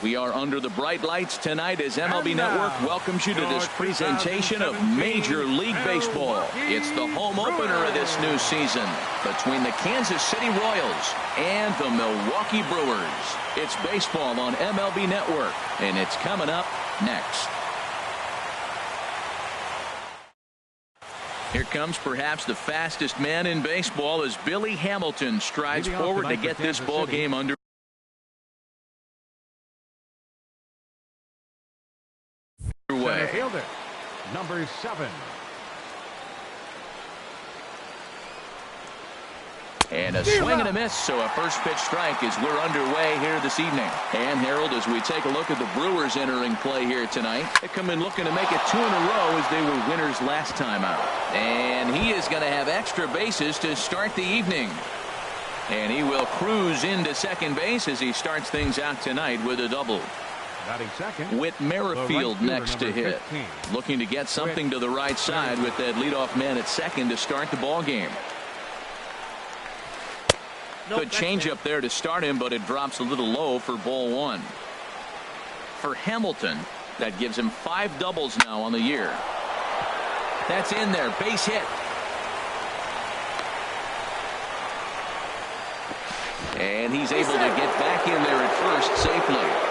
We are under the bright lights tonight as MLB Network welcomes you to this presentation of Major League Baseball. It's the home opener of this new season between the Kansas City Royals and the Milwaukee Brewers. It's baseball on MLB Network, and it's coming up next. Here comes perhaps the fastest man in baseball as Billy Hamilton strides forward to get this ball game under. Center fielder, number 7. And a swing and a miss, so a first pitch strike as we're underway here this evening. And Harold, as we take a look at the Brewers entering play here tonight, they come in looking to make it 2 in a row as they were winners last time out. And he is going to have extra bases to start the evening. And he will cruise into second base as he starts things out tonight with a double. Second, Whit Merrifield next to hit. 15. Looking to get something to the right side with that leadoff man at second to start the ball game. Good changeup there to start him, but it drops a little low for ball 1. For Hamilton, that gives him 5 doubles now on the year. That's in there, base hit. And he's able to get back in there at first safely.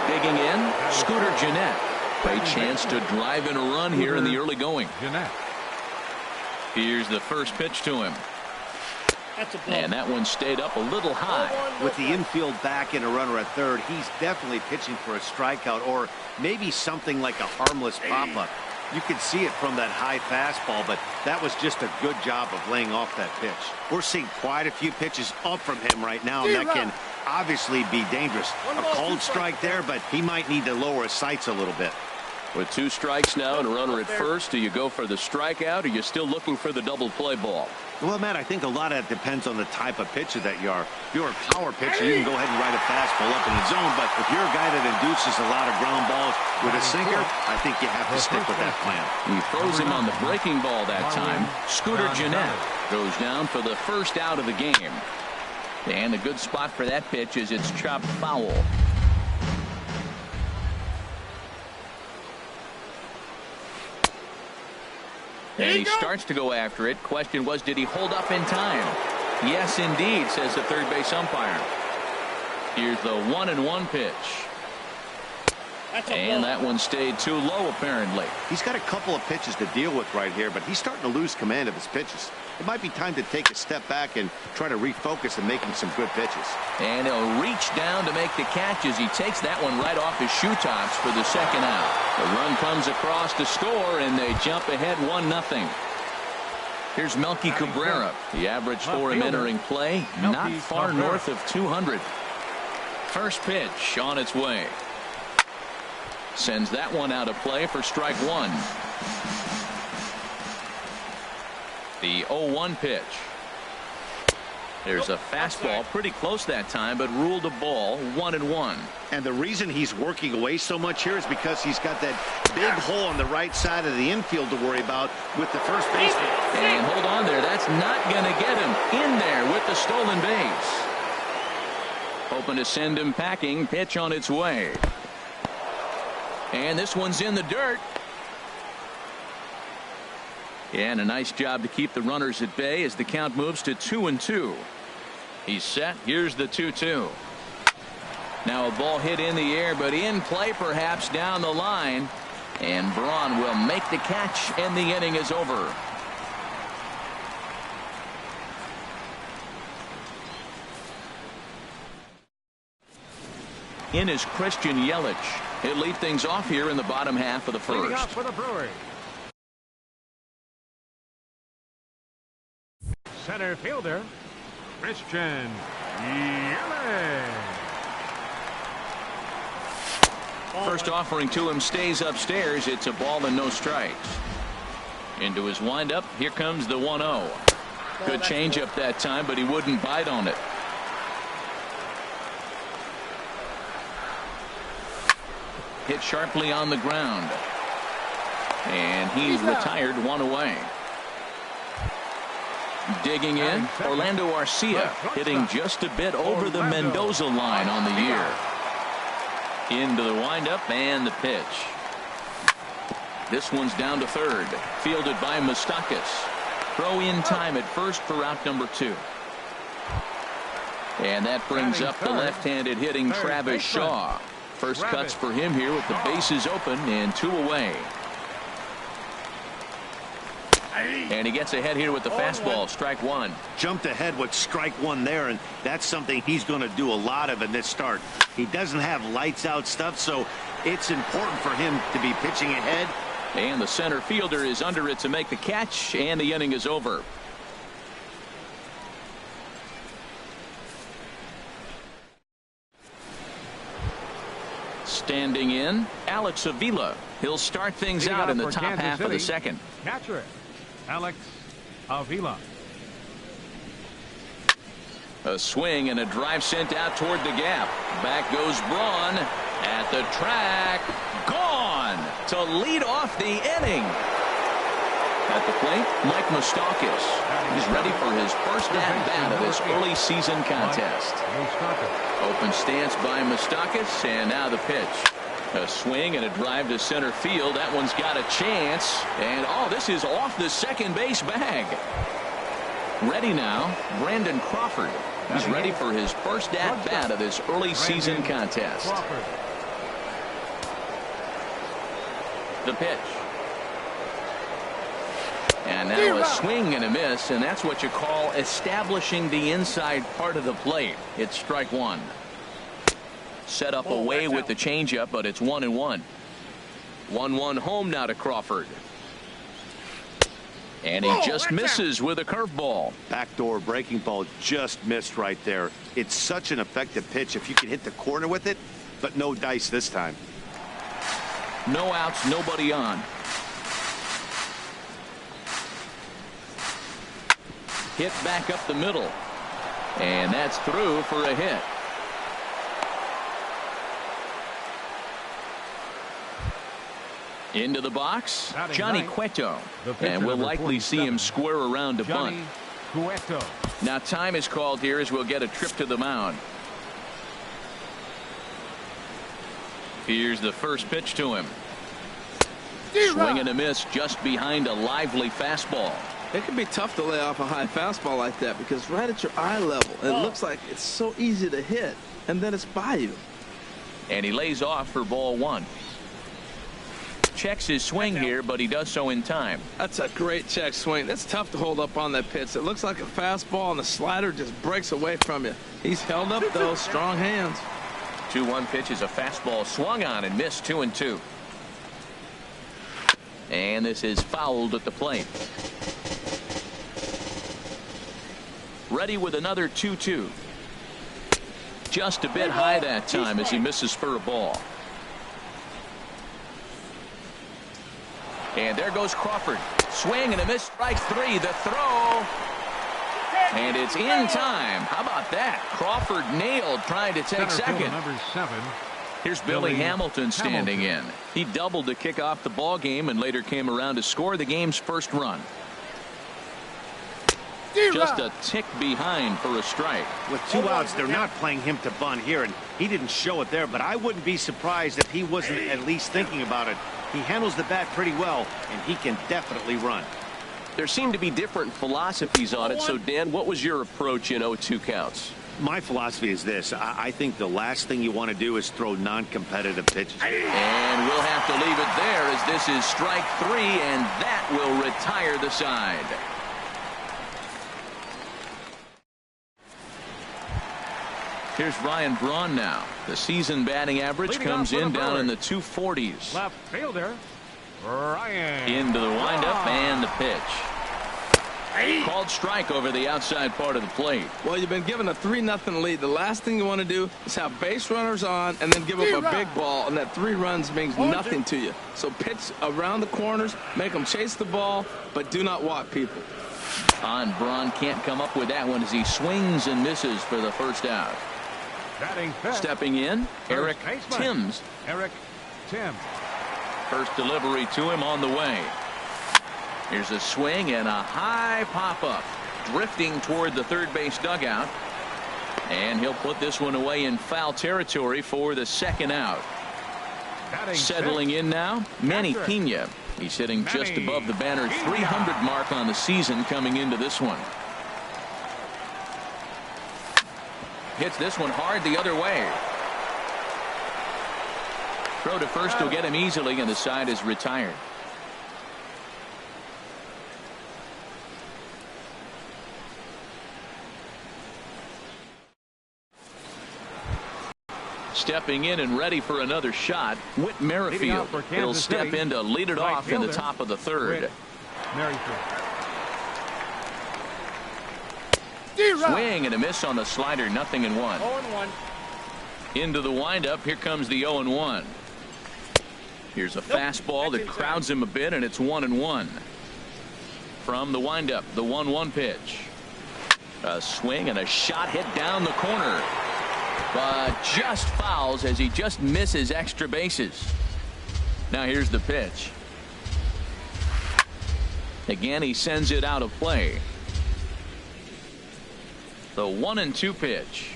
Digging in, Scooter Gennett. A chance to drive in a run here in the early going. Here's the first pitch to him. And that one stayed up a little high. With the infield back and a runner at third, he's definitely pitching for a strikeout or maybe something like a harmless pop-up. You could see it from that high fastball, but that was just a good job of laying off that pitch. We're seeing quite a few pitches up from him right now, and that can obviously be dangerous. A cold strike there, but he might need to lower his sights a little bit. With 2 strikes now and a runner at first, do you go for the strikeout or are you still looking for the double play ball? Well, Matt, I think a lot of that depends on the type of pitcher that you are. If you're a power pitcher, you can go ahead and ride a fastball up in the zone, but if you're a guy that induces a lot of ground balls with a sinker, I think you have to stick with that plan. He throws him on the breaking ball that time. Scooter Gennett goes down for the first out of the game. And a good spot for that pitch is it's chopped foul. And he starts to go after it. Question was, did he hold up in time? Yes, indeed, says the third base umpire. Here's the 1-1 pitch. And that one stayed too low, apparently. He's got a couple of pitches to deal with right here, but he's starting to lose command of his pitches. It might be time to take a step back and try to refocus and making some good pitches. And he'll reach down to make the catch as he takes that one right off his shoe tops for the second out. The run comes across to score, and they jump ahead 1-0. Here's Melky Cabrera. The average for him entering play, not far north of 200. First pitch on its way. Sends that one out of play for strike 1. The 0-1 pitch. There's a fastball pretty close that time, but ruled a ball 1-1. And the reason he's working away so much here is because he's got that big hole on the right side of the infield to worry about with the first baseman. And hold on there. That's not going to get him in there with the stolen base. Hoping to send him packing. Pitch on its way. And this one's in the dirt. And a nice job to keep the runners at bay as the count moves to 2-2. He's set. Here's the 2-2. Now a ball hit in the air, but in play perhaps down the line. And Braun will make the catch, and the inning is over. In is Christian Yelich. He'll lead things off here in the bottom half of the first. Leading off for the Brewers, center fielder, Christian Yelich. First offering to him stays upstairs. It's a ball and no strikes. Into his windup. Here comes the 1-0. Good changeup that time, but he wouldn't bite on it. Hit sharply on the ground. And he's retired, 1 away. Digging in, Orlando Arcia hitting just a bit over the Mendoza line on the year. Into the windup and the pitch. This one's down to third. Fielded by Moustakas. Throw in time at first for out number 2. And that brings up the left-handed hitting Travis Shaw. First cuts for him here with the bases open and 2 away. And he gets ahead here with the fastball. Strike 1. Jumped ahead with strike 1 there, and that's something he's going to do a lot of in this start. He doesn't have lights out stuff, so it's important for him to be pitching ahead. And the center fielder is under it to make the catch, and the inning is over. Standing in, Alex Avila. He'll start things out in the top half of the second. Catcher, Alex Avila. A swing and a drive sent out toward the gap. Back goes Braun at the track. Gone to lead off the inning. At the plate, Mike Moustakas. He's ready for his first at-bat of this early season contest. Open stance by Moustakas, and now the pitch. A swing and a drive to center field. That one's got a chance. And, oh, this is off the second base bag. Ready now, Brandon Crawford. He's ready for his first at-bat of this early season contest. The pitch. And now a swing and a miss, and that's what you call establishing the inside part of the plate. It's strike 1. Set up away with the changeup, but it's 1-1. 1-1 home now to Crawford. And he just misses with a curveball. Backdoor breaking ball just missed right there. It's such an effective pitch if you can hit the corner with it, but no dice this time. No outs, nobody on. Hit back up the middle. And that's through for a hit. Into the box, Johnny Cueto. And we'll likely see him square around to bunt. Now time is called here as we'll get a trip to the mound. Here's the first pitch to him. Swing and a miss just behind a lively fastball. It can be tough to lay off a high fastball like that because right at your eye level, it looks like it's so easy to hit, and then it's by you. And he lays off for ball 1. Checks his swing here, but he does so in time. That's a great check swing. It's tough to hold up on that pitch. It looks like a fastball, and the slider just breaks away from you. He's held up those strong hands. 2-1 pitch is a fastball swung on and missed. 2-2. And this is fouled at the plate. Ready with another 2-2. Just a bit high that time as he misses for a ball. And there goes Crawford. Swing and a miss. Strike 3. The throw. And it's in time. How about that? Crawford nailed trying to take second. Number 7. Here's Billy Hamilton standing in. He doubled to kick off the ball game and later came around to score the game's first run. Just a tick behind for a strike. With 2 outs, they're not playing him to bunt here, and he didn't show it there, but I wouldn't be surprised if he wasn't at least thinking about it. He handles the bat pretty well, and he can definitely run. There seem to be different philosophies on it. So, Dan, what was your approach in 0-2 counts? My philosophy is this. I think the last thing you want to do is throw non-competitive pitches. And we'll have to leave it there as this is strike 3, and that will retire the side. Here's Ryan Braun now. The season batting average comes in down in the 240s. Left fielder, Ryan. Into the windup and the pitch. Called strike over the outside part of the plate. Well, you've been given a 3-0 lead. The last thing you want to do is have base runners on and then give up a big ball, and that 3 runs means nothing to you. So pitch around the corners, make them chase the ball, but do not walk people. Braun can't come up with that one as he swings and misses for the first out. Stepping in, Eric Timms. Eric Timms. First delivery to him on the way. Here's a swing and a high pop-up. Drifting toward the third base dugout. And he'll put this one away in foul territory for the second out. Settling in now, Manny Pena. He's hitting just above the banner 300 mark on the season coming into this one. Hits this one hard the other way. Throw to first will get him easily, and the side is retired. Stepping in and ready for another shot, Whit Merrifield. He'll step in to lead it off in the top of the third. Swing and a miss on the slider, 0-1. 0-1. Into the windup, here comes the 0-1. Here's a fastball that crowds him a bit, and it's 1-1. From the windup, the 1-1 pitch. A swing and a shot hit down the corner, but just fouls as he just misses extra bases. Now here's the pitch. Again, he sends it out of play. The 1-2 pitch.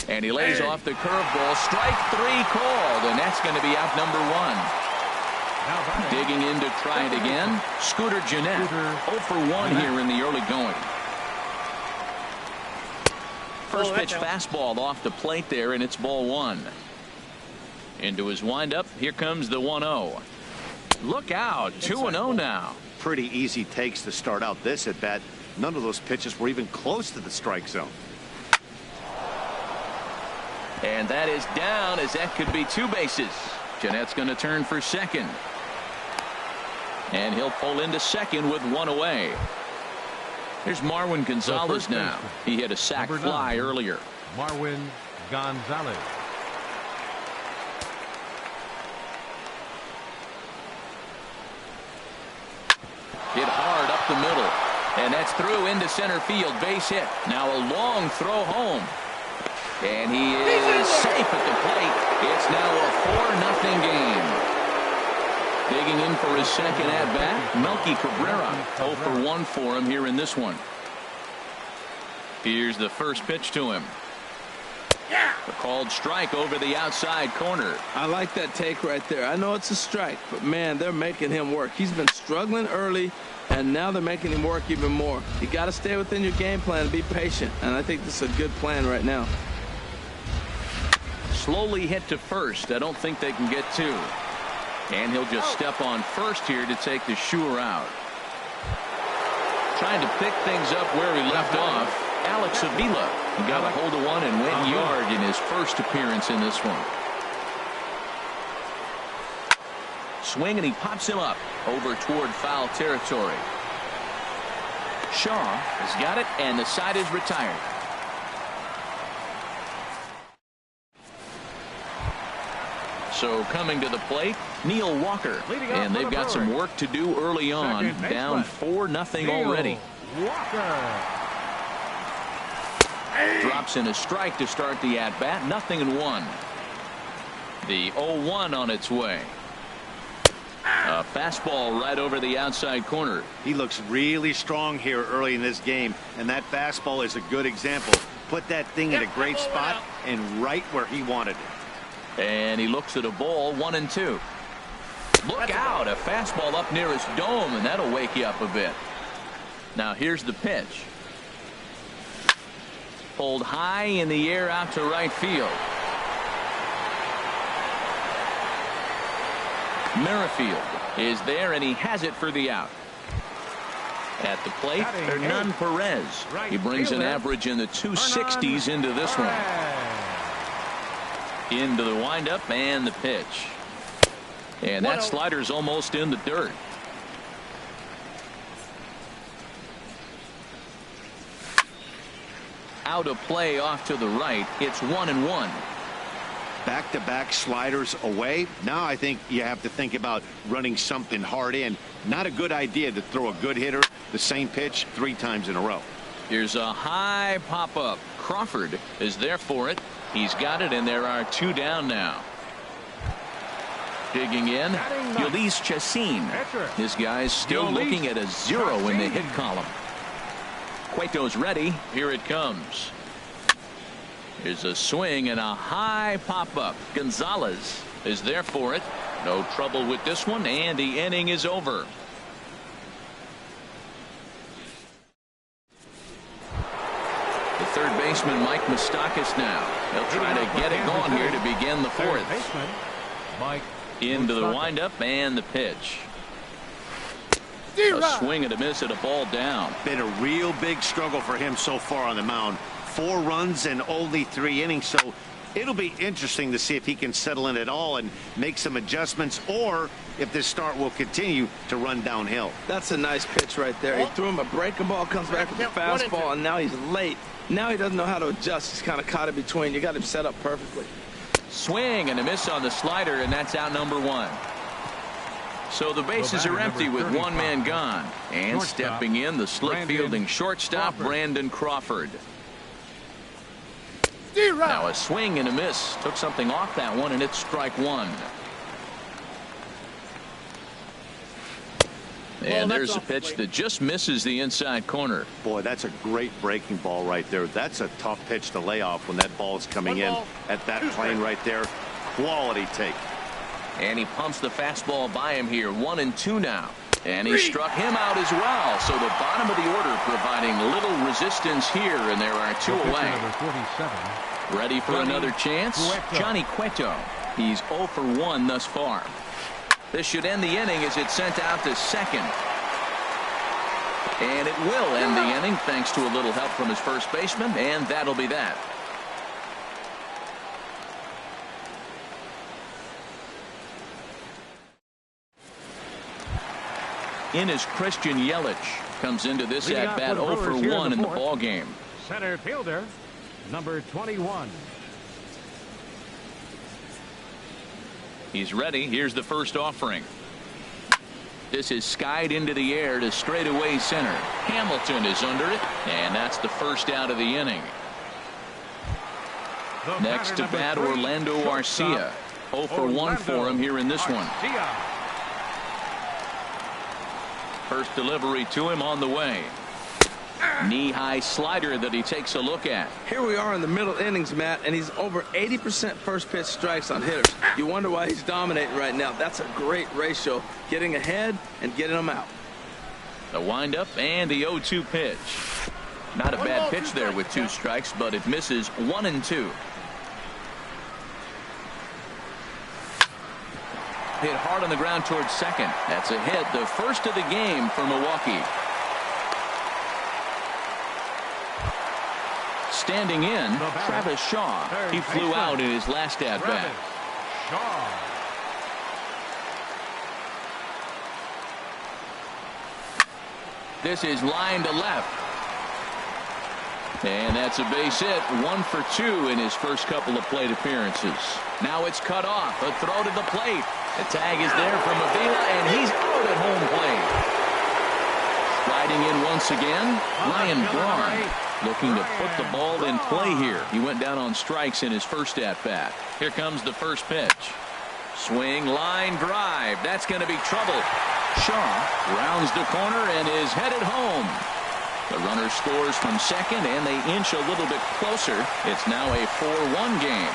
And he lays off the curveball. Strike three called, and that's going to be out number one. Digging in to try it again, Scooter Gennett. 0 for 1 here in the early going. First pitch fastball off the plate there, and it's ball one. Into his windup, here comes the 1-0. Look out, 2-0 now. Pretty easy takes to start out this at bat. None of those pitches were even close to the strike zone. And that is down, as that could be 2 bases. Gennett's going to turn for second. And he'll pull into second with 1 away. Here's Marwin Gonzalez now. He hit a sac fly earlier. Marwin Gonzalez. Hit hard up the middle. And that's through into center field. Base hit. Now a long throw home. And he is safe at the plate. It's now a 4-0 game. Digging in for his second at-bat, Melky Cabrera. 0 for 1 for him here in this one. Here's the first pitch to him. A called strike over the outside corner. I like that take right there. I know it's a strike, but man, they're making him work. He's been struggling early, and now they're making him work even more. You got to stay within your game plan and be patient, and I think this is a good plan right now. Slowly hit to first. I don't think they can get 2. And he'll just step on first here to take the sure out. Trying to pick things up where he left off. Alex Avila got a hold of one and went yard in his first appearance in this one. Swing, and he pops him up over toward foul territory. Shaw has got it, and the side is retired. So coming to the plate, Neil Walker. And they've got some work to do early on. Down 4-0 already. Drops in a strike to start the at-bat. 0-1. The 0-1 on its way. A fastball right over the outside corner. He looks really strong here early in this game, and that fastball is a good example. Put that thing in a great spot and right where he wanted it. And he looks at a ball, 1-2. Look out, a fastball up near his dome, and that'll wake you up a bit. Now here's the pitch. Pulled high in the air out to right field. Merrifield is there, and he has it for the out. At the plate, Hernan Perez. He brings an average in the 260s into this one. Into the windup and the pitch. And that slider's almost in the dirt. Out of play off to the right. It's 1-1. Back-to-back sliders away. Now I think you have to think about running something hard in. Not a good idea to throw a good hitter the same pitch 3 times in a row. Here's a high pop-up. Crawford is there for it. He's got it, and there are 2 down now. Digging in, Ulysses Chacin. This guy's still looking at a 0 in the hit column. Cueto's ready. Here it comes. Here's a swing and a high pop-up. Gonzalez is there for it. No trouble with this one, and the inning is over. The third baseman, Mike Moustakas, now. He'll try to get it going here to begin the fourth. Into the windup and the pitch. A swing and a miss at a ball down. Been a real big struggle for him so far on the mound. 4 runs and only 3 innings, so it'll be interesting to see if he can settle in at all and make some adjustments, or if this start will continue to run downhill. That's a nice pitch right there. He threw him a breaking ball, comes back with a fastball, and now he's late. Now he doesn't know how to adjust. He's kind of caught in between. You got him set up perfectly. Swing and a miss on the slider, and that's out number 1. So the bases are empty with 1 man gone. And stepping in, the slick fielding shortstop, Brandon Crawford. Now a swing and a miss. Took something off that one, and it's strike 1. And there's a pitch that just misses the inside corner. Boy, that's a great breaking ball right there. That's a tough pitch to lay off when that ball is coming in at that plane right there. Quality take. And he pumps the fastball by him here. 1-2 now. And he struck him out as well. So the bottom of the order providing little resistance here, and there are 2 away. Ready for another chance? Johnny Cueto. He's 0 for 1 thus far. This should end the inning as it's sent out to second. And it will end the inning thanks to a little help from his first baseman, and that'll be that. In is Christian Yelich. Comes into this at bat 0 for 1 in the ball game. Center fielder, number 21. He's ready. Here's the first offering. This is skied into the air to straightaway center. Hamilton is under it, and that's the first out of the inning. Next to bat, Orlando Arcia. 0 for 1 for him here in this one. First delivery to him on the way. Knee-high slider that he takes a look at. Here we are in the middle innings, Matt, and he's over 80% first pitch strikes on hitters. You wonder why he's dominating right now. That's a great ratio, getting ahead and getting them out. The windup and the 0-2 pitch. Not a bad pitch there with 2 strikes, but it misses. 1-2. Hit hard on the ground towards second. That's a hit, the first of the game for Milwaukee. Standing in, Travis Shaw. He flew out in his last at-bat. This is line to left. And that's a base hit. 1 for 2 in his first couple of plate appearances. Now it's cut off. A throw to the plate. The tag is there from Avila, and he's out at home plate. Striding in once again, Ryan Braun. Looking to put the ball in play here. He went down on strikes in his first at-bat. Here comes the first pitch. Swing, line, drive. That's going to be trouble. Shaw rounds the corner and is headed home. The runner scores from second, and they inch a little bit closer. It's now a 4-1 game.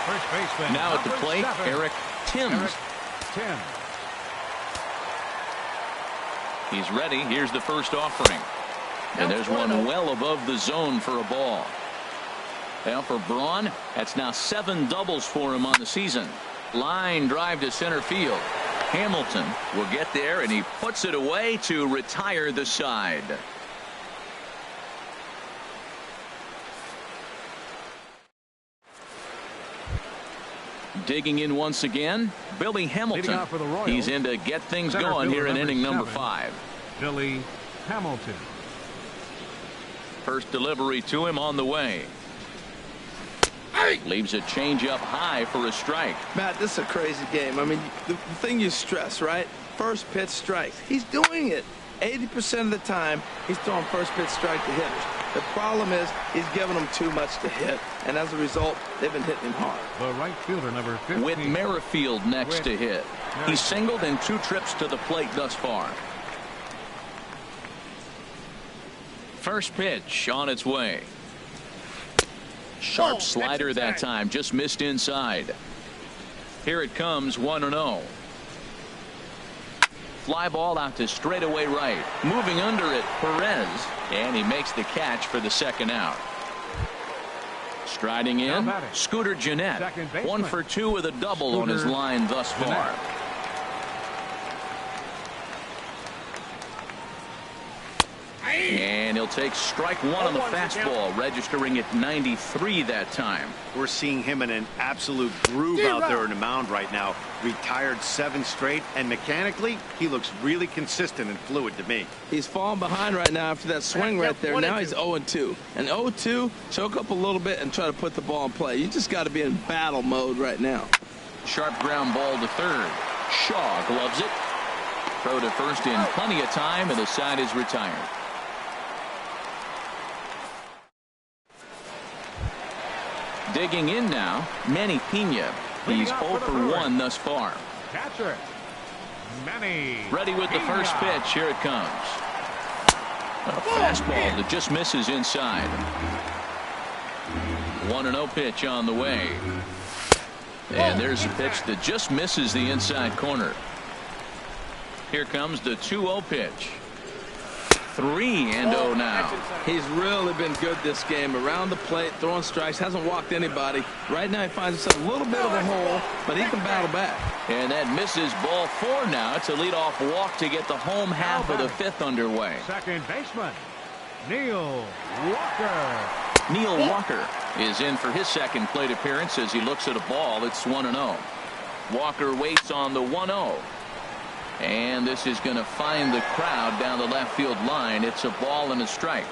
First baseman, now at the plate, 7. Eric Timms. He's ready. Here's the first offering. And there's one well above the zone for a ball. Well, for Braun, that's now 7 doubles for him on the season. Line drive to center field. Hamilton will get there, and he puts it away to retire the side. Digging in once again, Billy Hamilton. He's in to get things going here in inning number 5. Billy Hamilton. First delivery to him on the way. Leaves a changeup high for a strike. Matt, this is a crazy game. I mean, the thing you stress, right? First pitch strikes. He's doing it. 80% of the time, he's throwing first pitch strike to hitters. The problem is he's giving them too much to hit, and as a result, they've been hitting him hard. The right fielder, number 15. With Merrifield next to hit. He's singled in 2 trips to the plate thus far. First pitch on its way. Sharp slider that time, just missed inside. Here it comes, 1-0. Fly ball out to straightaway right. Moving under it, Perez. And he makes the catch for the second out. Striding in, Scooter Gennett. 1 for 2 with a double on his line thus far. And he'll take strike 1 on the fastball, registering at 93 that time. We're seeing him in an absolute groove out there in the mound right now. Retired 7 straight, and mechanically, he looks really consistent and fluid to me. He's falling behind right now after that swing right there. Now he's 0-2. And 0-2, choke up a little bit and try to put the ball in play. You just got to be in battle mode right now. Sharp ground ball to third. Shaw gloves it. Throw to first in plenty of time, and the side is retired. Digging in now, Manny Pena. He's 0 for 1 thus far. Catcher, Manny. Ready with the first pitch. Here it comes. A fastball that just misses inside. 1-0 pitch on the way. And there's a pitch that just misses the inside corner. Here comes the 2-0 pitch. 3-0 now. He's really been good this game. Around the plate, throwing strikes, hasn't walked anybody. Right now he finds himself a little bit of a hole, but he can battle back. And that misses ball 4 now. It's a leadoff walk to get the home half of the 5th underway. Second baseman, Neil Walker. Neil Walker is in for his second plate appearance as he looks at a ball. It's 1-0. Walker waits on the 1-0. And this is going to find the crowd down the left field line. It's a ball and a strike.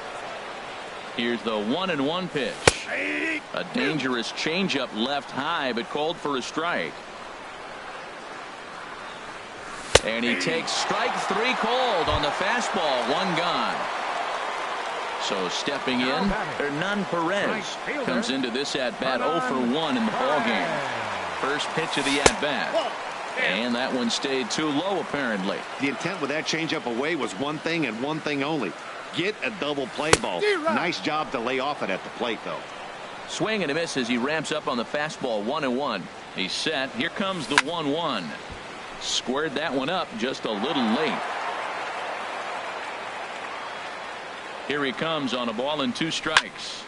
Here's the 1-1 pitch. A dangerous changeup left high, but called for a strike. And he takes strike 3 called on the fastball. 1 gone. So stepping in, Hernan Perez comes into this at-bat 0 for 1 in the ballgame. First pitch of the at-bat. And that one stayed too low, apparently. The intent with that changeup away was one thing and one thing only. Get a double play ball. Nice job to lay off it at the plate, though. Swing and a miss as he ramps up on the fastball. 1-1. He's set. Here comes the 1-1. Squared that one up just a little late. Here he comes on a ball and 2 strikes.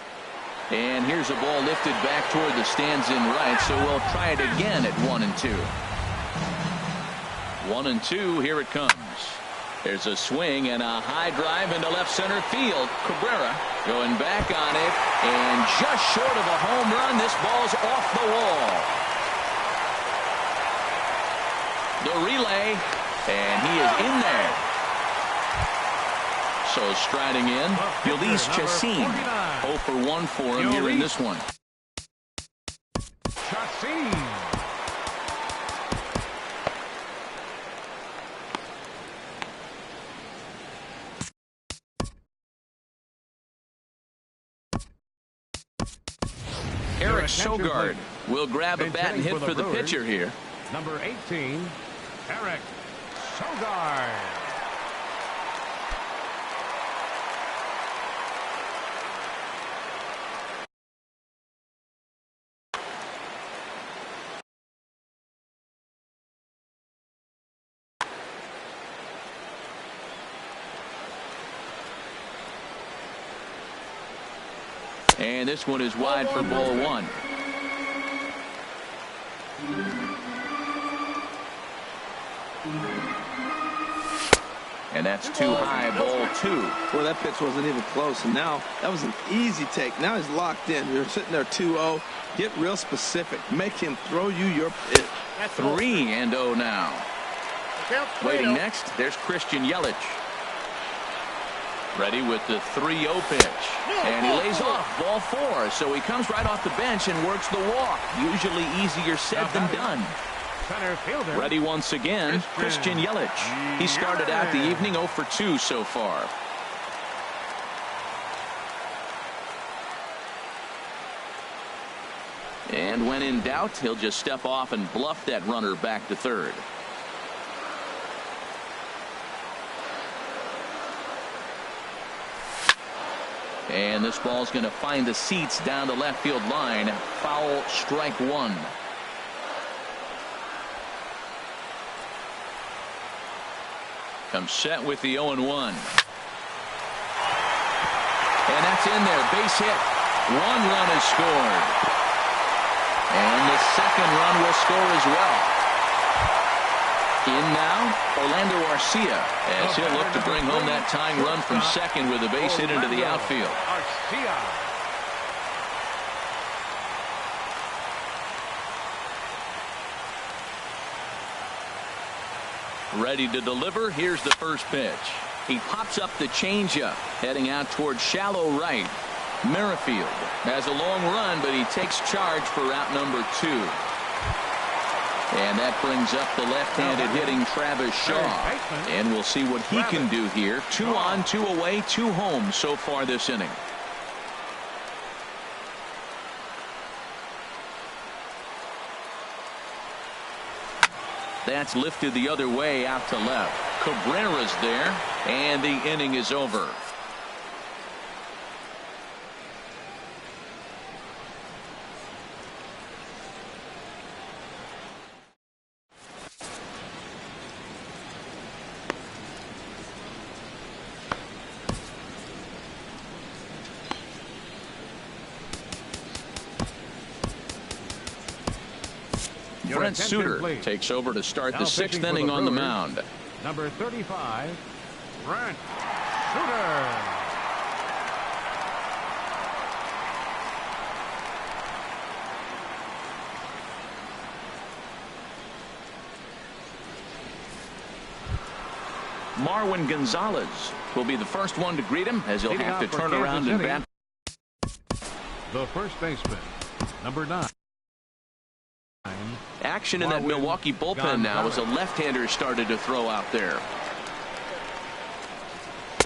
And here's a ball lifted back toward the stands in right, so we'll try it again at 1-2. 1-2, here it comes. There's a swing and a high drive into left center field. Cabrera going back on it, and just short of a home run. This ball's off the wall. The relay, and he is in there. So striding in, Feliz Chacin. 0 for 1 for him here in this one. Chacin. Eric Sogard will grab a bat and hit for the pitcher here. Number 18, Eric Sogard. And this one is wide for ball 1. And that's too high, ball 2. Well, that pitch wasn't even close, and now that was an easy take. Now he's locked in. You're sitting there 2-0. Get real specific. Make him throw you your pitch. 3-0 now. Waiting next, there's Christian Yelich. Ready with the 3-0 pitch. And he lays off ball 4. So he comes right off the bench and works the walk. Usually easier said than done. Ready once again, Christian Yelich. He started out the evening 0 for 2 so far. And when in doubt, he'll just step off and bluff that runner back to third. And this ball's going to find the seats down the left field line. Foul, strike one. Comes set with the 0-1. And that's in there. Base hit. One run is scored. And the second run will score as well. In now, Orlando Arcia, as he'll look to bring home that tying run from second with a base hit into the outfield. Ready to deliver. Here's the first pitch. He pops up the changeup, heading out towards shallow right. Merrifield has a long run, but he takes charge for route number 2. And that brings up the left-handed hitting Travis Shaw. And we'll see what he can do here. 2 on, 2 away, 2 home so far this inning. That's lifted the other way out to left. Cabrera's there, and the inning is over. Brent Suter takes over to start the 6th inning on the mound. Number 35, Brent Suter. Marwin Gonzalez will be the first one to greet him, as he'll have to turn around and bat. The first baseman, number 9. Action in that Milwaukee bullpen now as a left-hander started to throw out there.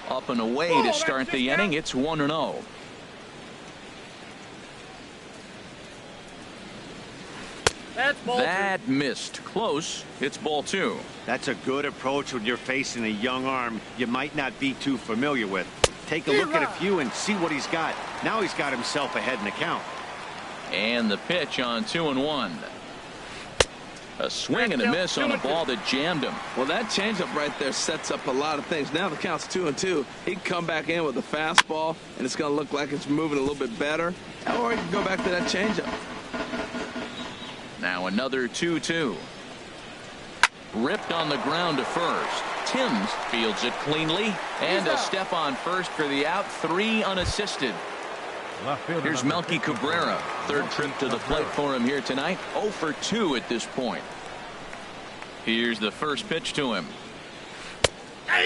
Up and away to start the inning. It's 1-0. That missed. Close. It's ball 2. That's a good approach when you're facing a young arm you might not be too familiar with. Take a look at a few and see what he's got. Now he's got himself ahead in the count. And the pitch on 2-1. A swing and a miss on a ball that jammed him. Well, that changeup right there sets up a lot of things. Now the count's 2-2. He can come back in with a fastball, and it's going to look like it's moving a little bit better. Or he can go back to that changeup. Now another 2-2. Ripped on the ground to first. Timms fields it cleanly. And a step on first for the out. 3 unassisted. Here's Melky Cabrera. 3rd trip to the plate for him here tonight. 0 for 2 at this point. Here's the first pitch to him.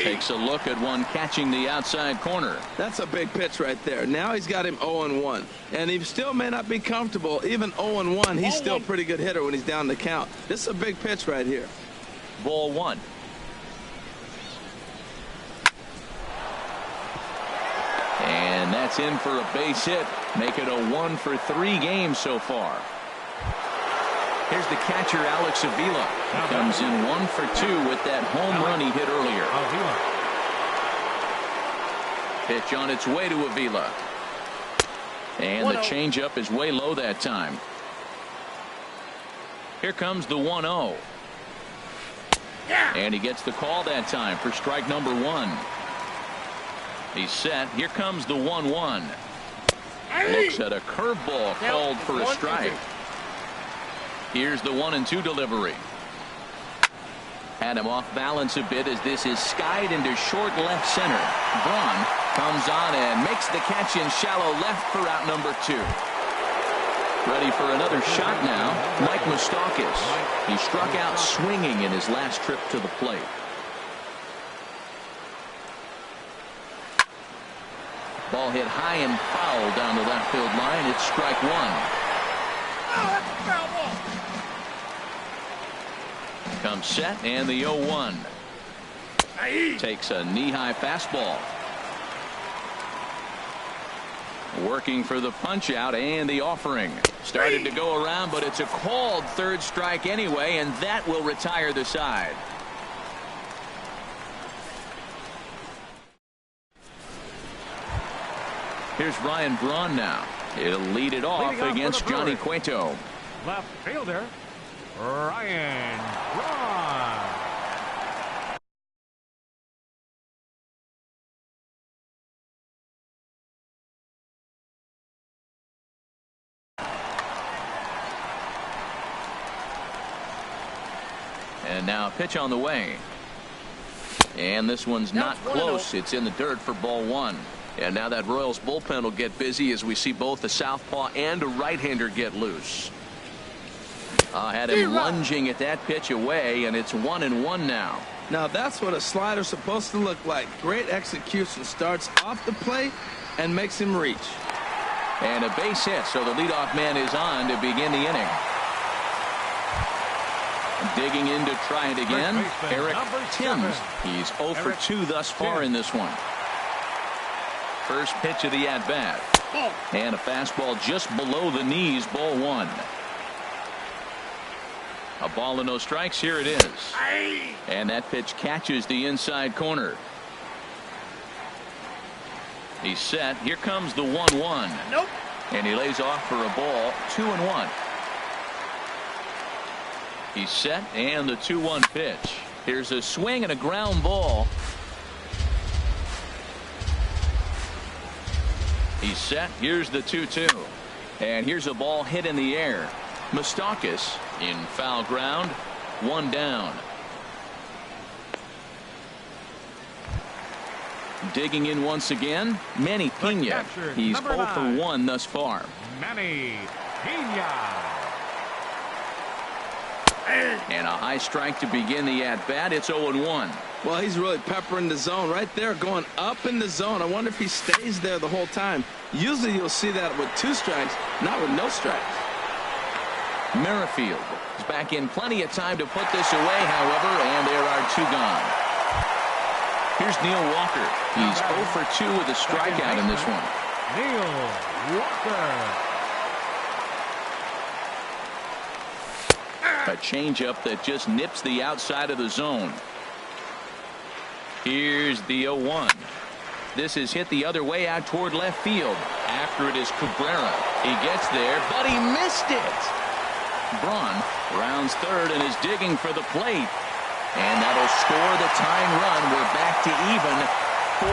Takes a look at one catching the outside corner. That's a big pitch right there. Now he's got him 0-1. And he still may not be comfortable. Even 0-1, he's still a pretty good hitter when he's down the count. This is a big pitch right here. Ball 1. And that's in for a base hit. Make it a 1 for 3 games so far. Here's the catcher, Alex Avila. Comes in 1 for 2 with that home run he hit earlier. Pitch on its way to Avila. And the changeup is way low that time. Here comes the 1-0. And he gets the call that time for strike number 1. He's set. Here comes the 1-1. Looks at a curveball called for a strike. Here's the 1-2 delivery. Had him off balance a bit as this is skied into short left center. Braun comes on and makes the catch in shallow left for out number 2. Ready for another shot now. Mike Moustakas. He struck out swinging in his last trip to the plate. Ball hit high and foul down the left field line. It's strike 1. Comes set and the 0-1. Takes a knee-high fastball. Working for the punch out and the offering. Started to go around, but it's a called 3rd strike anyway, and that will retire the side. Here's Ryan Braun now. He'll lead it off against Johnny Cueto. Left fielder, Ryan Braun. And now a pitch on the way. And this one's not close. It's in the dirt for ball one. And now that Royals bullpen will get busy as we see both the southpaw and a right-hander get loose. Had him lunging at that pitch away, and it's 1-1 now. Now that's what a slider's supposed to look like. Great execution. Starts off the plate and makes him reach. And a base hit, so the leadoff man is on to begin the inning. Digging in to try it again, Eric Timms. He's 0 for 2 thus far in this one. First pitch of the at-bat. And a fastball just below the knees, ball one. A ball and no strikes. Here it is. And that pitch catches the inside corner. He's set. Here comes the 1-1. Nope. And he lays off for a ball. 2-1. He's set, and the 2-1 pitch. Here's a swing and a ground ball. He's set. Here's the 2-2. And here's a ball hit in the air. Moustakas in foul ground. 1 down. Digging in once again, Manny Pena. He's 0 for 1 thus far. Manny Pena. And a high strike to begin the at-bat. It's 0-1. Well, he's really peppering the zone right there, going up in the zone. I wonder if he stays there the whole time. Usually you'll see that with 2 strikes, not with no strikes. Merrifield is back in plenty of time to put this away, however, and there are 2 gone. Here's Neil Walker. He's 0 for 2 with a strikeout in this one. Neil Walker. A changeup that just nips the outside of the zone. Here's the 0-1. This is hit the other way out toward left field. After it is Cabrera. He gets there, but he missed it. Braun rounds third and is digging for the plate. And that'll score the tying run. We're back to even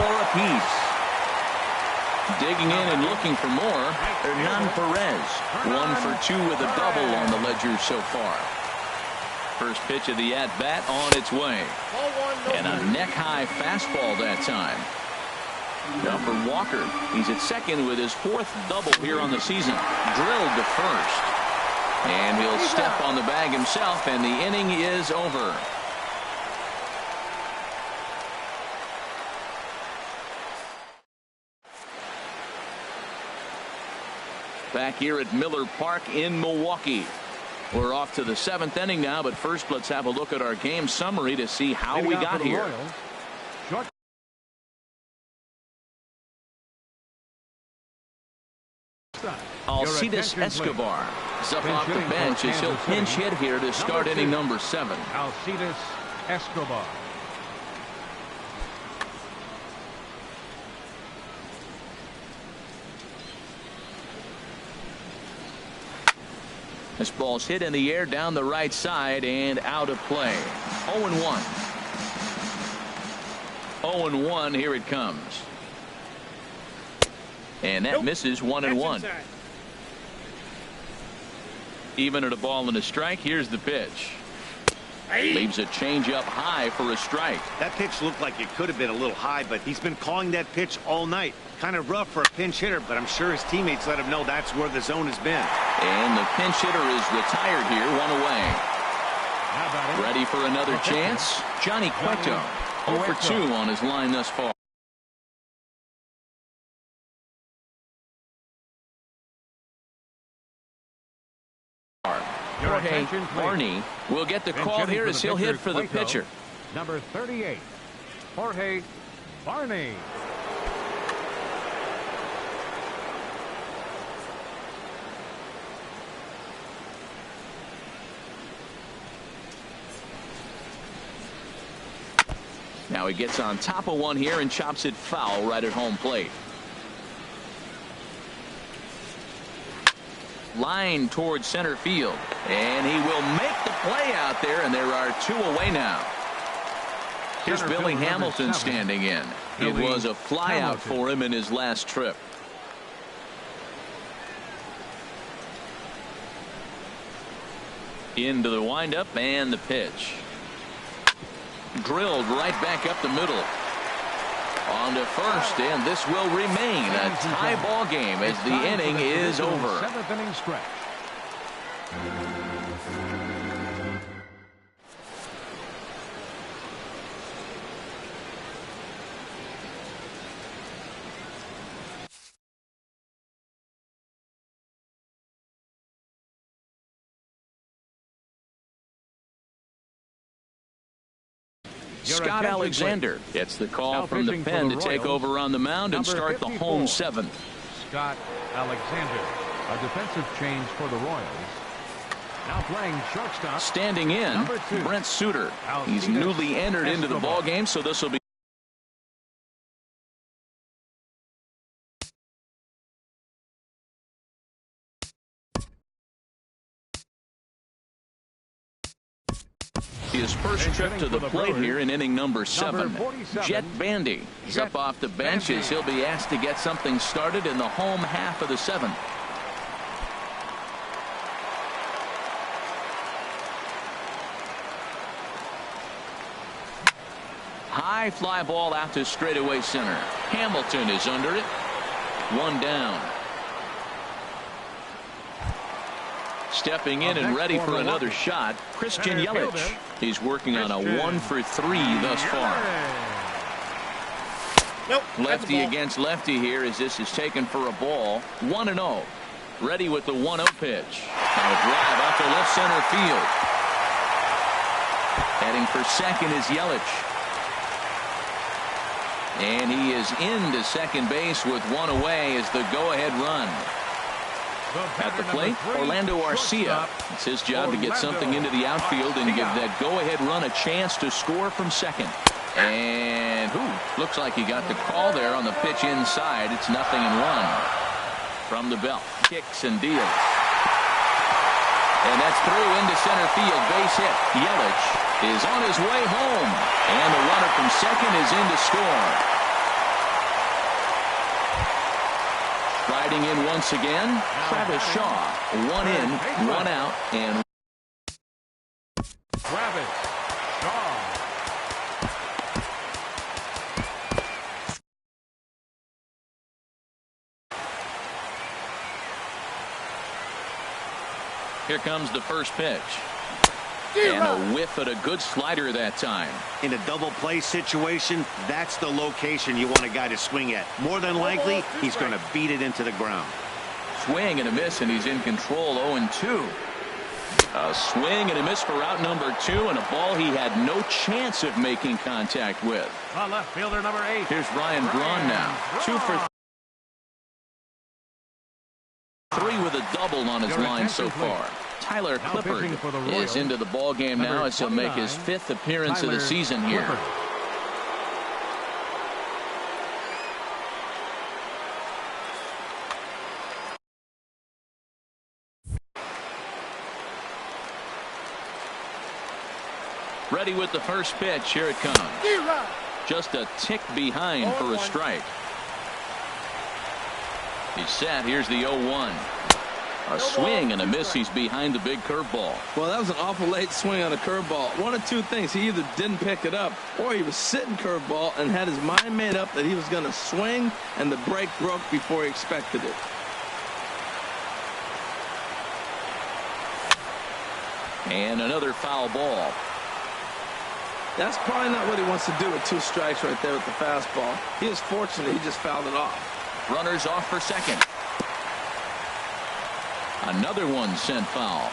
4 apiece. Digging in and looking for more, Hernan Perez. 1 for 2 with a double on the ledger so far. First pitch of the at-bat on its way. And a neck-high fastball that time. Now for Walker, he's at second with his 4th double here on the season. Drilled to first. And he'll step on the bag himself, and the inning is over. Back here at Miller Park in Milwaukee. We're off to the 7th inning now, but first let's have a look at our game summary to see how we got here. Alcides Escobar is up off the bench as he'll pinch hit here to start inning number 7. Alcides Escobar. This ball's hit in the air down the right side and out of play. 0-1. 0-1. Here it comes. And that misses. 1-1. Even at a ball and a strike. Here's the pitch. Leaves a changeup high for a strike. That pitch looked like it could have been a little high, but he's been calling that pitch all night. Kind of rough for a pinch hitter, but I'm sure his teammates let him know that's where the zone has been. And the pinch hitter is retired here, 1 away. Ready for another chance? Johnny Cueto, 0 for 2 on his line thus far. Jorge Barney will get the call here as he'll hit for the pitcher. Number 38, Jorge Barney. Now he gets on top of one here and chops it foul right at home plate. line towards center field. And he will make the play out there, and there are 2 away now. Here's Billy Hamilton standing in. It was a flyout for him in his last trip. Into the windup and the pitch. Drilled right back up the middle. On to first, and this will remain a tie ball game as the inning is over. 7th inning stretch. Scott Alexander gets the call from the pen to take over on the mound and start the home 7th. Scott Alexander, a defensive change for the Royals. Now playing shortstop. Standing in, Brent Suter. He's newly entered into the ball game, so this will be. His first trip to the plate here in inning number 7. Jet Bandy is up off the bench as he'll be asked to get something started in the home half of the 7th. High fly ball out to straightaway center. Hamilton is under it. 1 down. Stepping in and ready for another shot, Christian Yelich. He's working on a 1 for 3 thus far. Lefty against lefty here as this is taken for a ball. 1-0. Ready with the 1-0 pitch. Now a drive out to left center field. Heading for second is Yelich. And he is into second base with 1 away as the go-ahead run. At the plate, Orlando Arcia. It's his job to get something into the outfield and give that go-ahead run a chance to score from second. And looks like he got the call there on the pitch inside. It's 0-1 from the belt. Kicks and deals. And that's through into center field. Base hit. Yelich is on his way home. And the runner from second is in to score. Riding in once again, Travis Shaw. 1 in, 1 out, and Travis Shaw. Here comes the first pitch. And a whiff at a good slider that time. In a double play situation, that's the location you want a guy to swing at. More than likely, he's going to beat it into the ground. Swing and a miss, and he's in control. 0-2. A swing and a miss for out number 2, and a ball he had no chance of making contact with. The left fielder, number 8. Here's Ryan Braun now. 2 for 3 with a double on his line so far. Tyler Clippard is into the ball game now as he'll make his 5th appearance of the season here. Ready with the first pitch. Here it comes. Just a tick behind for a strike. He's set. Here's the 0-1. A swing and a miss. He's behind the big curveball. Well, that was an awful late swing on a curveball. One of 2 things. He either didn't pick it up or he was sitting curveball and had his mind made up that he was going to swing, and the break broke before he expected it. And another foul ball. That's probably not what he wants to do with 2 strikes right there with the fastball. He is fortunate he just fouled it off. Runners off for second. Another one sent foul.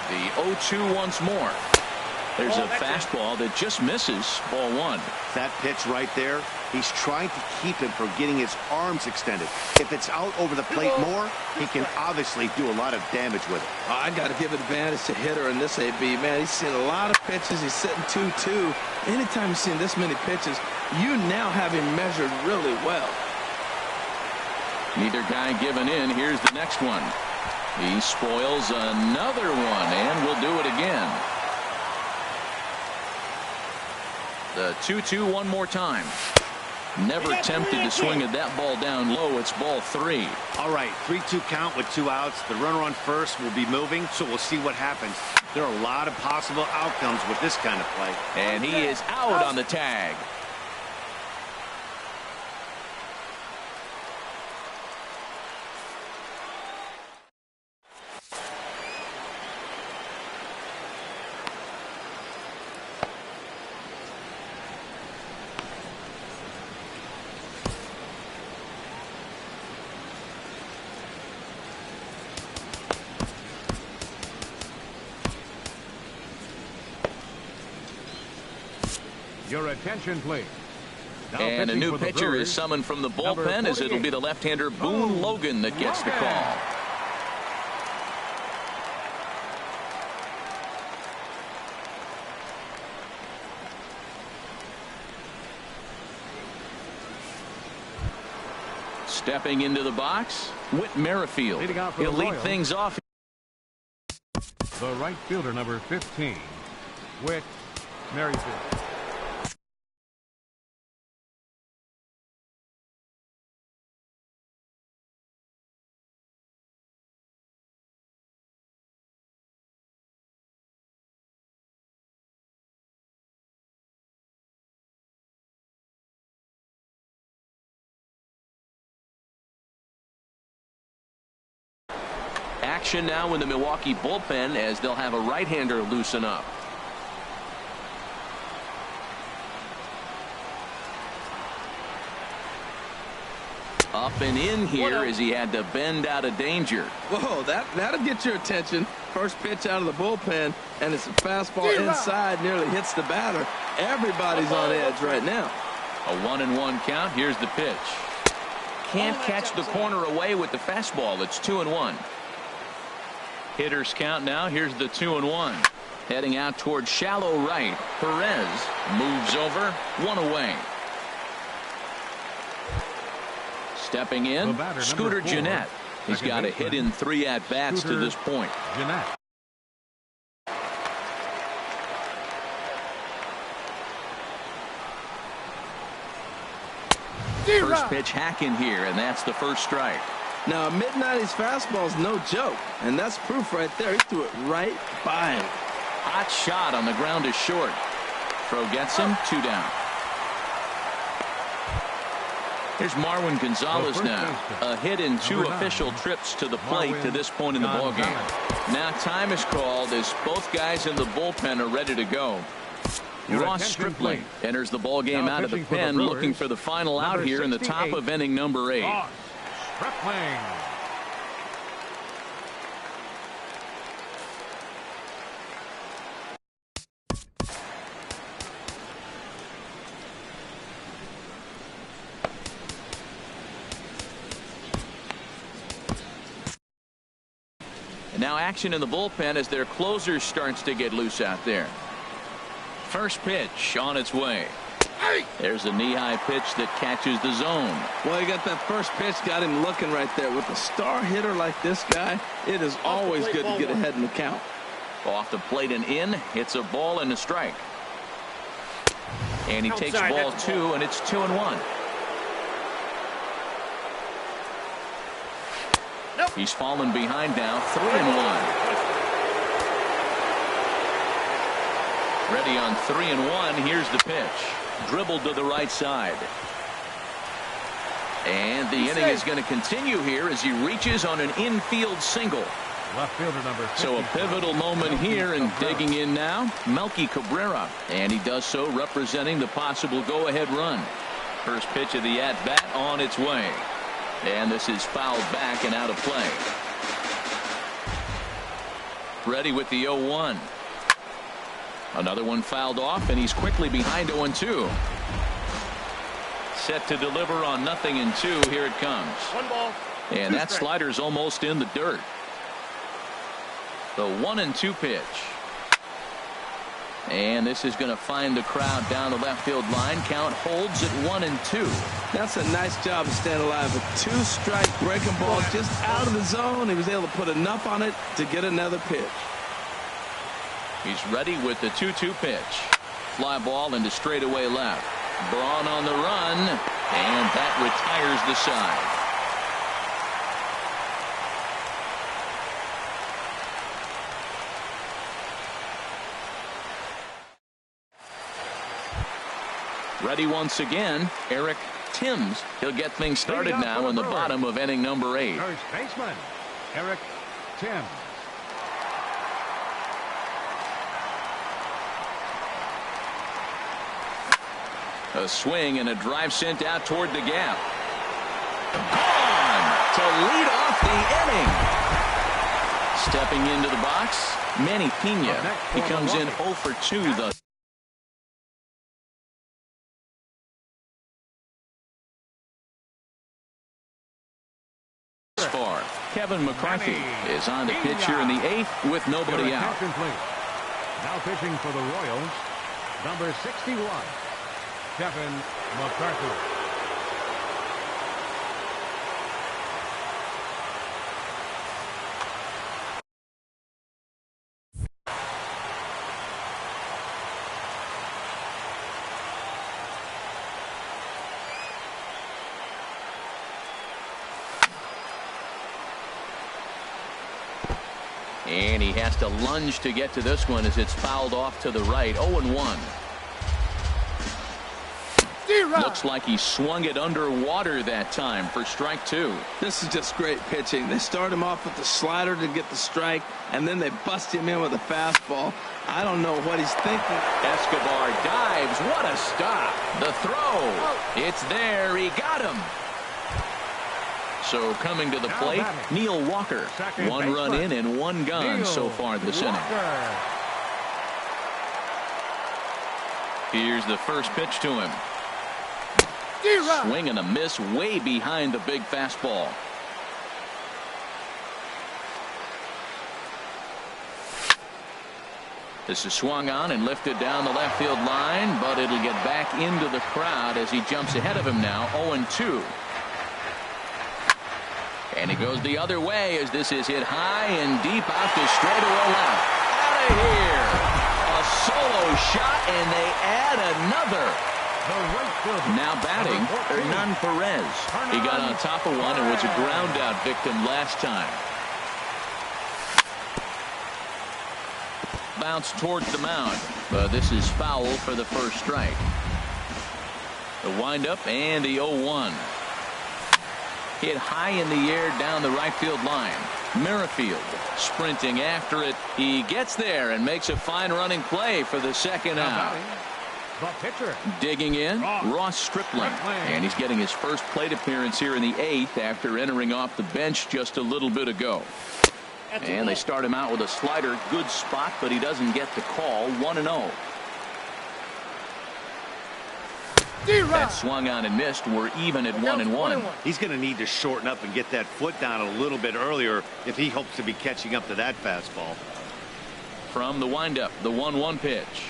The 0-2 once more. There's a fastball that just misses. Ball 1. That pitch right there, he's trying to keep him from getting his arms extended. If it's out over the plate more, he can obviously do a lot of damage with it. I got to give advantage to hitter in this AB. Man, he's seen a lot of pitches. He's sitting 2-2. Anytime you've seen this many pitches, you now have him measured really well. Neither guy giving in. Here's the next one. He spoils another one, and will do it again. The 2-2 one more time. Never tempted to swing at that ball down low. It's ball 3. All right, 3-2 count with 2 outs. The runner on first will be moving, so we'll see what happens. There are a lot of possible outcomes with this kind of play. And he is out on the tag. Your attention, please. Now and a new for the pitcher Brewers, is summoned from the bullpen, as it'll be the left-hander Boone Logan that gets the call. Stepping into the box, Whit Merrifield. He'll lead things off. The right fielder, number 15, Whit Merrifield. Action now in the Milwaukee bullpen as they'll have a right-hander loosen up. Up and in here as he had to bend out of danger. Whoa, that'll get your attention. First pitch out of the bullpen, and it's a fastball inside, nearly hits the batter. Everybody's on edge right now. A 1-1 count. Here's the pitch. Can't catch the corner away with the fastball. It's 2-1. Hitters count now. Here's the 2-1. Heading out towards shallow right. Perez moves over. 1 away. Stepping in, Scooter Gennett. He's got a hit in 3 at-bats to this point. Gennett. First pitch hack in here, and that's the first strike. Now, a mid-90s fastball is no joke, and that's proof right there. He threw it right by him. Hot shot on the ground is short. Throw gets him, 2 down. Here's Marwin Gonzalez now. A hit in 2 official trips to the plate to this point in the ballgame. Now time is called as both guys in the bullpen are ready to go. Ross Stripling enters the ballgame out of the pen, looking for the final out here in the top of inning number 8. Stripling. And now action in the bullpen as their closer starts to get loose out there. First pitch on its way. There's a knee-high pitch that catches the zone. Well, you got that first pitch, got him looking right there. With a star hitter like this guy, it is always good to get ahead in the count. Off the plate and in, hits a ball and a strike. And he takes ball 2, and it's 2-1. He's fallen behind now, 3-1. Ready on 3-1. Here's the pitch. Dribbled to the right side. And the inning is going to continue here as he reaches on an infield single. Left fielder number 50. So a pivotal moment here, and digging in now, Melky Cabrera. And he does so representing the possible go-ahead run. First pitch of the at-bat on its way. And this is fouled back and out of play. Ready with the 0-1. Another one fouled off, and he's quickly behind 0-2. Set to deliver on 0-2. Here it comes. 1 ball. And that slider's almost in the dirt. The 1-2 pitch. And this is going to find the crowd down the left field line. Count holds at 1-2. That's a nice job of staying alive. A two-strike breaking ball just out of the zone. He was able to put enough on it to get another pitch. He's ready with the 2-2 pitch. Fly ball into straightaway left. Braun on the run, and that retires the side. Ready once again, Eric Timms. He'll get things started now in the bottom of inning number 8. First baseman, Eric Timms. A swing and a drive sent out toward the gap. Gone to lead off the inning. Stepping into the box, Manny Pena. He comes in 0 for 2 thus far. Kevin McCarthy is on the pitch here in the 8th with nobody out. Now pitching for the Royals, number 61, Kevin McCarthy. And he has to lunge to get to this one as it's fouled off to the right. 0-1. Looks like he swung it underwater that time for strike 2. This is just great pitching. They start him off with the slider to get the strike, and then they bust him in with a fastball. I don't know what he's thinking. Escobar dives. What a stop. The throw. It's there. He got him. So coming to the plate, Neil Walker. One run in and one gone so far this inning. Here's the first pitch to him. Swing and a miss way behind the big fastball. This is swung on and lifted down the left field line, but it'll get back into the crowd as he jumps ahead of him now. 0-2. And he goes the other way as this is hit high and deep out to straightaway left. Out of here. A solo shot, and they add another. Now batting, Hernan Perez. He got on top of one and was a ground out victim last time. Bounce towards the mound, but this is foul for the first strike. The windup and the 0-1. Hit high in the air down the right field line. Merrifield sprinting after it. He gets there and makes a fine running play for the second out. The pitcher. Digging in, Ross Stripling. And he's getting his first plate appearance here in the 8th after entering off the bench just a little bit ago. And they start him out with a slider. Good spot, but he doesn't get the call. 1-0. That swung on and missed. We're even at 1-1. He's going to need to shorten up and get that foot down a little bit earlier if he hopes to be catching up to that fastball. From the windup, the 1-1 pitch.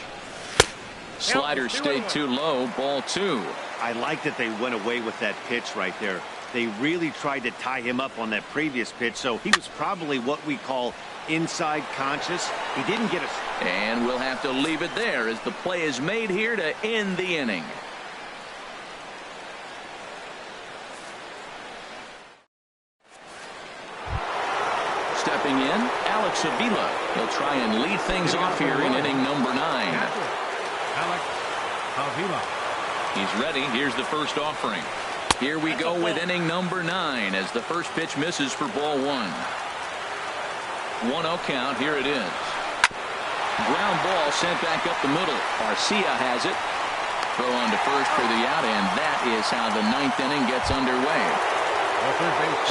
Slider stayed too low. Ball 2. I like that they went away with that pitch right there. They really tried to tie him up on that previous pitch, so he was probably what we call inside conscious. He didn't get a... And we'll have to leave it there as the play is made here to end the inning. Stepping in, Alex Avila. He'll try and lead things off here in inning number 9. Alex Avila. He's ready. Here's the first offering. Here we go with inning number 9 as the first pitch misses for ball 1. 1-0 count. Here it is. Ground ball sent back up the middle. Garcia has it. Throw on to first for the out, and that is how the 9th inning gets underway.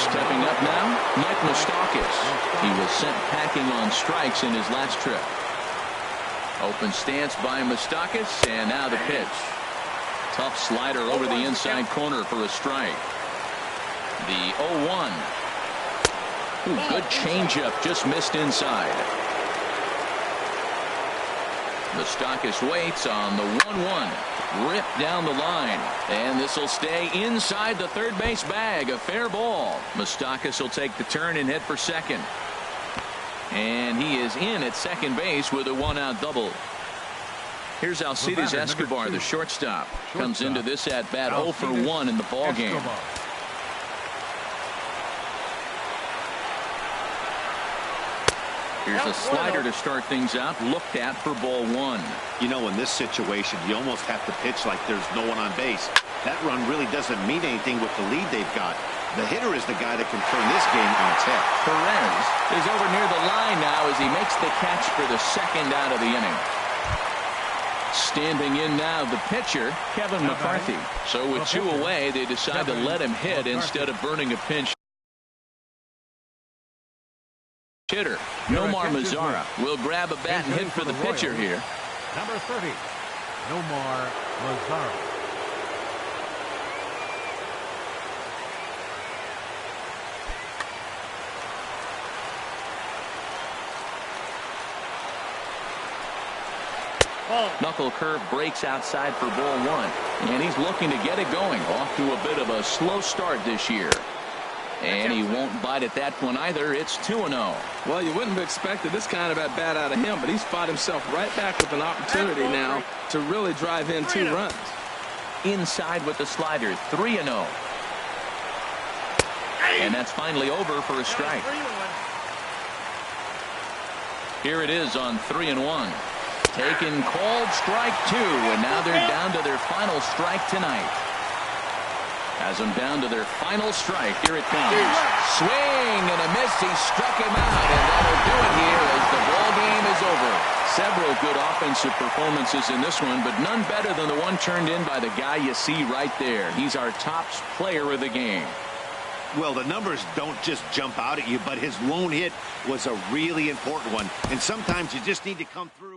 Stepping up now, Mike Moustakas. He was sent packing on strikes in his last trip. Open stance by Moustakas, and now the pitch. Tough slider over the inside corner for a strike. The 0-1. Good changeup, just missed inside. Moustakas waits on the 1-1. Ripped down the line. And this will stay inside the third base bag. A fair ball. Moustakas will take the turn and head for second. And he is in at second base with a 1-out double. Here's Alcides Escobar, the shortstop. Comes into this at bat 0 for 1 in the ball game. Here's a slider to start things out. Looked at for ball 1. You know, in this situation, you almost have to pitch like there's no one on base. That run really doesn't mean anything with the lead they've got. The hitter is the guy that can turn this game on its head. Perez is over near the line now as he makes the catch for the second out of the inning. Standing in now, the pitcher, Kevin McCarthy. So with 2 away, they decide to let him hit instead of burning a pinch hitter. Nomar Mazara will grab a bat and hit for the pitcher here. Number 30, Nomar Mazara. Knuckle curve breaks outside for ball 1. And he's looking to get it going. Off to a bit of a slow start this year. And he won't bite at that one either. It's 2-0. Well, you wouldn't have expected this kind of at bat out of him, but he's fought himself right back with an opportunity now to really drive in 2 runs. Inside with the slider, 3-0. And that's finally over for a strike. Here it is on 3-1. Taken, called strike 2, and now they're down to their final strike tonight. Has them down to their final strike. Here it comes. Swing and a miss. He struck him out, and that'll do it here as the ball game is over. Several good offensive performances in this one, but none better than the one turned in by the guy you see right there. He's our top player of the game. Well, the numbers don't just jump out at you, but his lone hit was a really important one, and sometimes you just need to come through.